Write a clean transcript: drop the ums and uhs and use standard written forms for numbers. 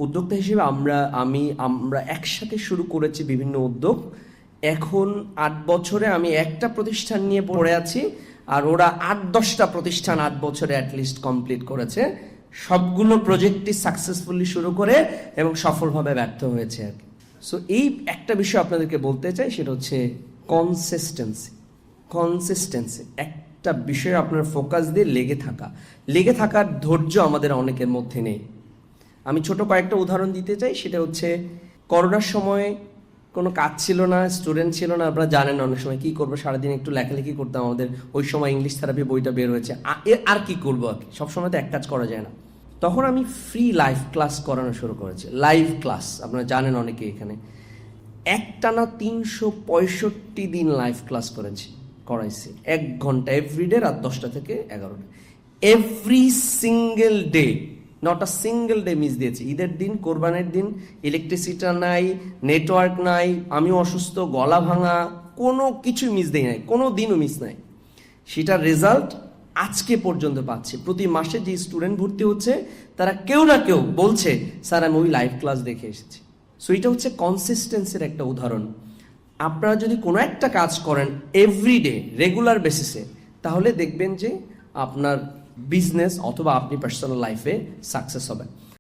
উদ্যোক্তা হিসেবে আমরা একসাথে শুরু করেছি বিভিন্ন উদ্যোগ। এখন ৮ বছরে আমি একটা প্রতিষ্ঠান নিয়ে পড়ে আছি, আর ওরা ৮-১০টা প্রতিষ্ঠান ৮ বছরে অ্যাটলিস্ট কমপ্লিট করেছে। সবগুলো প্রজেক্টই সাকসেসফুলি শুরু করে এবং সফলভাবে ব্যর্থ হয়েছে আর কি। সো এই একটা বিষয় আপনাদেরকে বলতে চাই, সেটা হচ্ছে কনসিস্টেন্সি। একটা বিষয়ে আপনার ফোকাস দিয়ে লেগে থাকার ধৈর্য আমাদের অনেকের মধ্যে নেই। আমি ছোট কয়েকটা উদাহরণ দিতে চাই। সেটা হচ্ছে করোনার সময় কোনো কাজ ছিল না, স্টুডেন্ট ছিল না, আপনারা জানেন অনেক সময় কী করবো, সারাদিন একটু লেখালেখি করতাম। আমাদের ওই সময় ইংলিশ থেরাপি বইটা বের হয়েছে, আর কি করবো আর কি, সবসময় তো এক কাজ করা যায় না। তখন আমি ফ্রি লাইভ ক্লাস করানো শুরু করেছি। লাইভ ক্লাস আপনারা জানেন অনেকে, এখানে একটানা 365 দিন লাইভ ক্লাস করাইছি 1 ঘন্টা এভরিডে, রাত 10টা থেকে 11টা, every single day, not a single day miss দিয়েছি। ঈদের দিন, কোরবানির দিন, ইলেকট্রিসিটি নাই, নেটওয়ার্ক নাই, আমিও অসুস্থ, গলা ভাঙা, কোনো কিছু মিস দেই নাই, কোনো দিনও মিস নাই। সেটার রেজাল্ট আজকে পর্যন্ত পাচ্ছি। প্রতি মাসে যে স্টুডেন্ট ভর্তি হচ্ছে তারা কেউ না কেউ বলছে, স্যার আমি ওই লাইভ ক্লাস দেখে এসেছি। সো এটা হচ্ছে কনসিস্টেন্সির একটা উদাহরণ। আপনারা যদি কোনো একটা কাজ করেন এভরিডে, রেগুলার বেসিসে, তাহলে দেখবেন যে আপনার বিজনেস অথবা আপনি পার্সোনাল লাইফে সাকসেস হবেন।